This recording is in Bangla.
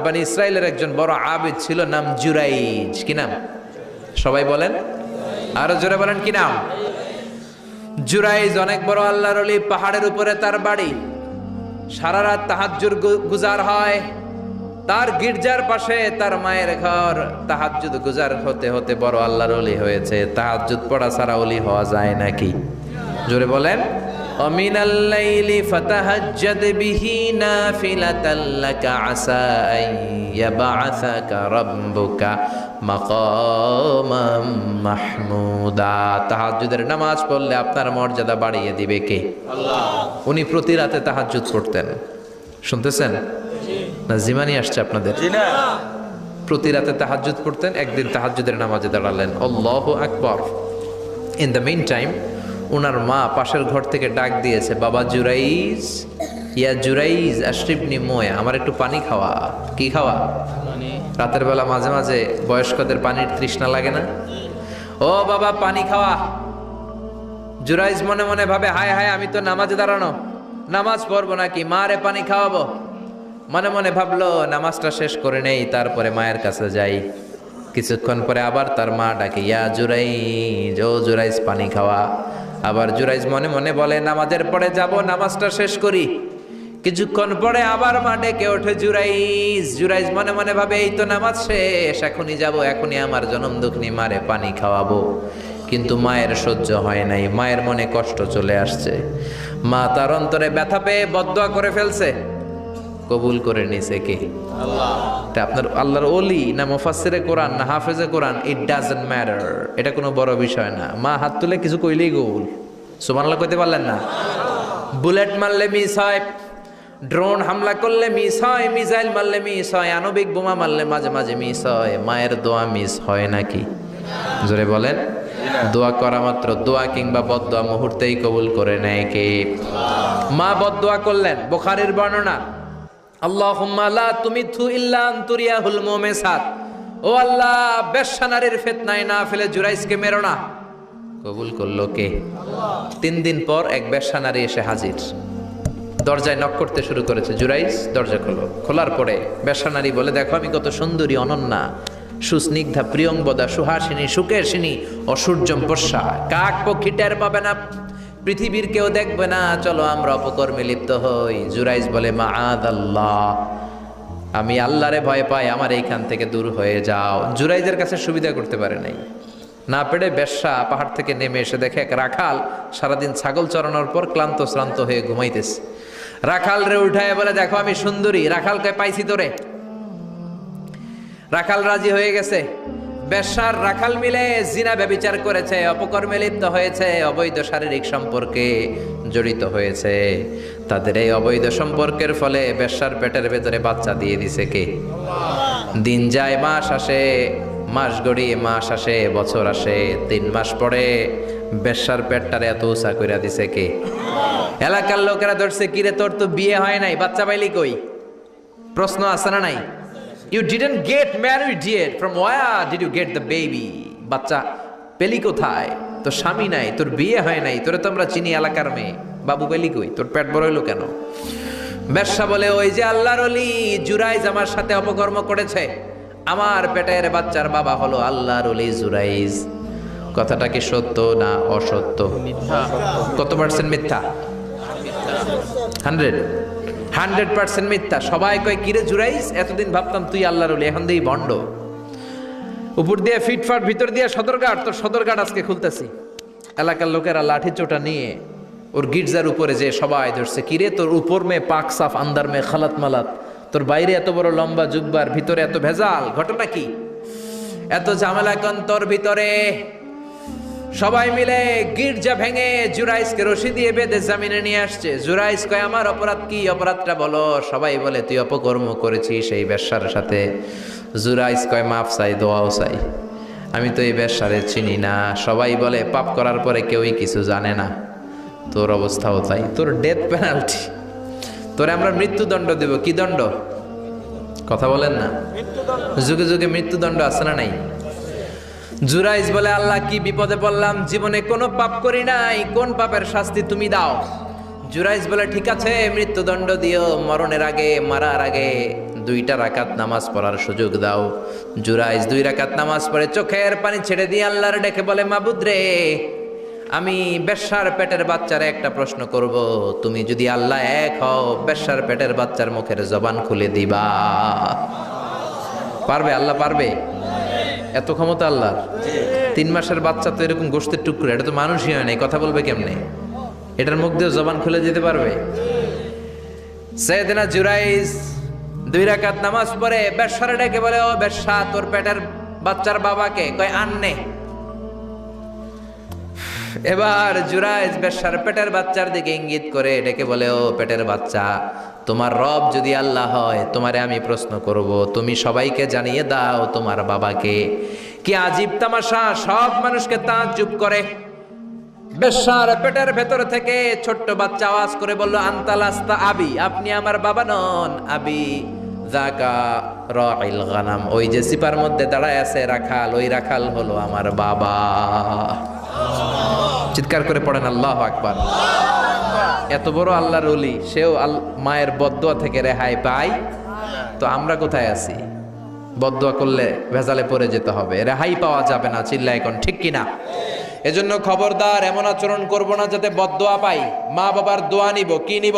বনি ইসরায়েলের একজন বড় আবিদ ছিল, নাম জুরাইজ। কি নাম? সবাই বলেন, আরো জোরে বলেন, কি নাম? জুরাইজ অনেক বড় আল্লাহর ওলি, পাহাড়ের উপরে তার বাড়ি। সারা রাত তাহাজ্জুদ গুজার হয়। তার গির্জার পাশে তার মায়ের ঘর। তাহাজ্জুদ গুজার হতে হতে বড় আল্লাহর ওলি হয়েছে। তাহাজ্জুদ পড়া ছাড়া ওলি হওয়া যায় নাকি? জোরে বলেন। অমিনাল লাইলি ফাতাহাজ্জাদ বিহি নাফিলাতাল লাকা আসা আন ইয়াবআসাকা রাব্বুকা মাকামাম মাহমুদা। তাহাজ্জুদের নামাজ পড়লে আপনার মর্যাদা বাড়িয়ে দিবে কে? আল্লাহ। উনি প্রতি রাতে তাহাজ্জুদ পড়তেন। শুনতেছেন না? জিমানি আসছে আপনাদের? প্রতি রাতে তাহাজ্জুদ পড়তেন। একদিন তাহাজ্জুদের নামাজে দাঁড়ালেন, আল্লাহু আকবার। ইন দ্য মিন টাইম ওনার মা পাশের ঘর থেকে ডাক দিয়েছে, বাবা জুরাইজ, ইয়া জুরাইজ আশরিবনি মোয়া, আমার একটু পানি খাওয়া। কি খাওয়া? রাতের বেলা মাঝে মাঝে বয়স্কদের পানির তৃষ্ণা লাগে না? ও বাবা পানি খাওয়া। জুরাইজ মনে মনে ভাবে, হায় হায়, আমি তো নামাজে দাঁড়ানো, নামাজ পড়বো নাকি, মা রে পানি খাওয়াবো। মনে মনে ভাবলো নামাজটা শেষ করে নেই, তারপরে মায়ের কাছে যাই। কিছুক্ষণ পরে আবার তার মা ডাকে, ইয়া জুরাইজ, ও জুরাইজ পানি খাওয়া। আবার জুরাইজ মনে মনে বলে, নামাজের পরে যাব, নামাজটা শেষ করি। কিছুক্ষণ পরে আবার মা ডেকে ওঠে, জুরাইজ। জুরাইজ মনে মনে ভাবে, এই তো নামাজ শেষ, এখনই যাব, এখনই আমার জনম দুঃখিনী মারে পানি খাওয়াবো। কিন্তু মায়ের সহ্য হয় নাই, মায়ের মনে কষ্ট চলে আসছে। মা তার অন্তরে ব্যথা পেয়ে বদদোয়া করে ফেলছে। কবুল করে নিছে কে? আল্লাহ। আপনার আল্লাহর ওলি না মুফাসসিরে কোরআন না হাফেজে কোরআন, ইট ডাজন্ট ম্যাটার, এটা কোনো বড় বিষয় না। মা হাত তুলে কিছু কইলেই কবুল। সুবহানাল্লাহ কইতে পারলেন না? বুলেট মারলে মিস হয়, ড্রোন হামলা করলে মিস হয়, মিসাইল মারলে মিস হয়, আণবিক বোমা মারলে মাঝে মাঝে মিস হয়। মায়ের দোয়া মিস হয় নাকি? জোরে বলেন। দোয়া করা মাত্র, দোয়া কিংবা বদদোয়া মুহূর্তেই কবুল করে নেয় কে? মা বদদোয়া করলেন। বুখারীর বর্ণনা, আল্লাহুম্মা লা তুমিথু ইল্লা আন তুরিয়াহুল মুমিসাত, ও আল্লাহ বেশ্যা নারীর ফিতনায় না ফেলে জুরাইজকে মেরো না। কবুল করলো কে? আল্লাহ। 3 দিন পর এক বেশ্যা নারী এসে হাজির। দরজায় নক করতে শুরু করেছে। জুরাইজ দরজা খোলো। খোলার পরে বেশ্যা নারী বলে, দেখো আমি কত সুন্দরী, অনন্যা, সুস্নিগ্ধা, প্রিয়ংবদা, সুহাসিনী, সুকেশিনী, অসূর্যম বর্ষা, কাক পক্ষী টের পাবে না, পৃথিবীর কেউ দেখবে না, চলো আমরা অপকর্মে লিপ্ত হই। জুরাইজ বলে, মাআদাল্লাহ, আমি আল্লাহরে ভয় পাই, আমার এইখান থেকে দূর হয়ে যাও। জুরাইজের কাছে সুবিধা করতে পারে নাই। না পেরে বেশ্যা পাহাড় থেকে নেমে এসে দেখে এক রাখাল সারাদিন ছাগল চরানোর পর ক্লান্ত শ্রান্ত হয়ে ঘুমাইতেছে। রাখাল রে উঠায় বলে, দেখো আমি সুন্দরী। রাখালকে পাইছি তোরে। রাখাল রাজি হয়ে গেছে। বেশ্যার রাখাল মিলে জিনা ব্যভিচার করেছে, অপকর্মে লিপ্ত হয়েছে, অবৈধ শারীরিক সম্পর্কে জড়িত হয়েছে। তাদের এই অবৈধ সম্পর্কের ফলে বেশ্যার পেটের ভেতরে বাচ্চা দিয়ে দিছে কে? দিন যায়, মাস আসে, মাস গড়িয়ে মাস আসে, বছর আসে, 3 মাস পরে বেশ্যার পেটটারে এত উঁচা কইরা দিছে কে? এলাকার লোকেরা ধরছে, কিরে তোর তো বিয়ে হয় নাই, বাচ্চা পাইলি কই? প্রশ্ন আছে না নাই? You didn't get married yet. From where did you get the baby? বাচ্চা পেলি কোথায়? তোর স্বামী নাই, তোর বিয়ে হয় নাই, তোরে তো আমরা চিনি এলাকার মেয়ে, বাবু পেলি কই? তোর পেট বড় হইলো কেন? বেশ্যা বলে, ওই যে আল্লাহর ওলি জুরাইজ আমার সাথে অপকর্ম করেছে, আমার পেটের বাচ্চার বাবা হলো আল্লাহর ওলি জুরাইজ। কথাটা কি সত্য না অসত্য? মিথ্যা। কত পার্সেন্ট মিথ্যা? 100% মিথ্যা। সবাই কয়, কিরে জুরাইজ, এতদিন ভাবতাম তুই আল্লাহর ওলি, এখন দিই ভণ্ড। উপর দিয়ে ফিটফাট, ভিতর দিয়ে সদরঘাট, তোর সদরঘাট আজকে খুলতেছি। এলাকার লোকেরা লাঠি চোটা নিয়ে ওর গির্জার উপরে যে সবাই ধরছে, কিরে তোর উপর মে পাক সাফ, আন্দার মে খালাত মালাত, তোর বাইরে এত বড় লম্বা জুব্বার, ভিতরে এত ভেজাল, ঘটনা কি? এত ঝামেলা কোন তোর ভিতরে? সবাই মিলে গির্জা ভেঙে জুরাইজকে রশি দিয়ে বেঁধে জামিনে নিয়ে আসছে। জুরাইজ কয়, আমার অপরাধ কি? অপরাধটা বলো। সবাই বলে, তুই অপকর্ম করেছিস সেই বেশ্যার সাথে। জুরাইজ কয়, মাফ চাই, দোয়াও চাই, আমি তো এই বেশ্যারে চিনি না। সবাই বলে, পাপ করার পরে কেউই কিছু জানে না, তোর অবস্থাও তাই, তোর ডেথ পেনাল্টি, তোরে আমরা মৃত্যুদণ্ড দেব। কি দণ্ড? কথা বলেন না। যুগে যুগে মৃত্যুদণ্ড আছে না নাই? জুরাইজ বলে, আল্লাহ কি বিপদে পড়লাম, জীবনে কোনো পাপ করি নাই, কোন পাপের শাস্তি তুমি দাও। জুরাইজ বলে, ঠিক আছে মৃত্যুদণ্ড দিও, মরণের আগে, মারার আগে 2টা রাকাত নামাজ পড়ার সুযোগ দাও। জুরাইজ 2 রাকাত নামাজ পড়ে চোখের পানি ছেড়ে দিয়ে আল্লাহর ডেকে বলে, মাবুদ রে, আমি বেশ্যার পেটের বাচ্চারে একটা প্রশ্ন করব, তুমি যদি আল্লাহ এক হও, বেশ্যার পেটের বাচ্চার মুখের জবান খুলে দিবা। পারবে আল্লাহ? পারবে? এত ক্ষমতা আল্লাহর। 3 মাসের বাচ্চা তো এরকম গোশতের টুকরো, এটা তো মানুষই হয় নাই, কথা বলবে কেমনে? এটার মুখ দিয়ে জবান খুলে যেতে পারবে? সাইয়েদনা জুরাইজ 2 রাকাত নামাজ পড়ে বেশ্যারে ডেকে বলে, ও বেশ্যা, তোর পেটের বাচ্চার বাবাকে? কয়, আননে। এবার জুরাইজ বেশ্যার পেটের বাচ্চার দিকে ইঙ্গিত করে ডেকে বলে, ও পেটের বাচ্চা, তোমার রব যদি আল্লাহ হয়, তোমারে আমি প্রশ্ন করব, তুমি সবাইকে জানিয়ে দাও তোমার বাবাকে। কি আজীব তামাশা, সব মানুষকে তাজ্জুব করে। বেশ্যার পেটের ভেতর থেকে ছোট্ট বাচ্চা আওয়াজ করে বলল, আনতালাস্তা আবি, আপনি আমার বাবা নন। আবি যাকা রাইল গানাম, ওই যে সিপার মধ্যে দাঁড়ায় আছে রাখাল, ওই রাখাল হলো আমার বাবা। চিৎকার করে পড়েন আল্লাহু আকবার। এত বড় আল্লাহর ওলি, সেও মায়ের বদদোয়া থেকে রেহাই পায়। তো আমরা কোথায় আছি? বদদোয়া করলে ভেজালে পড়ে যেতে হবে, রেহাই পাওয়া যাবে না। চিল্লায় এখন ঠিক কিনা? এজন্য খবরদার এমন আচরণ করব না যাতে বদদোয়া পাই। মা বাবার দোয়া নিব, কি নিব?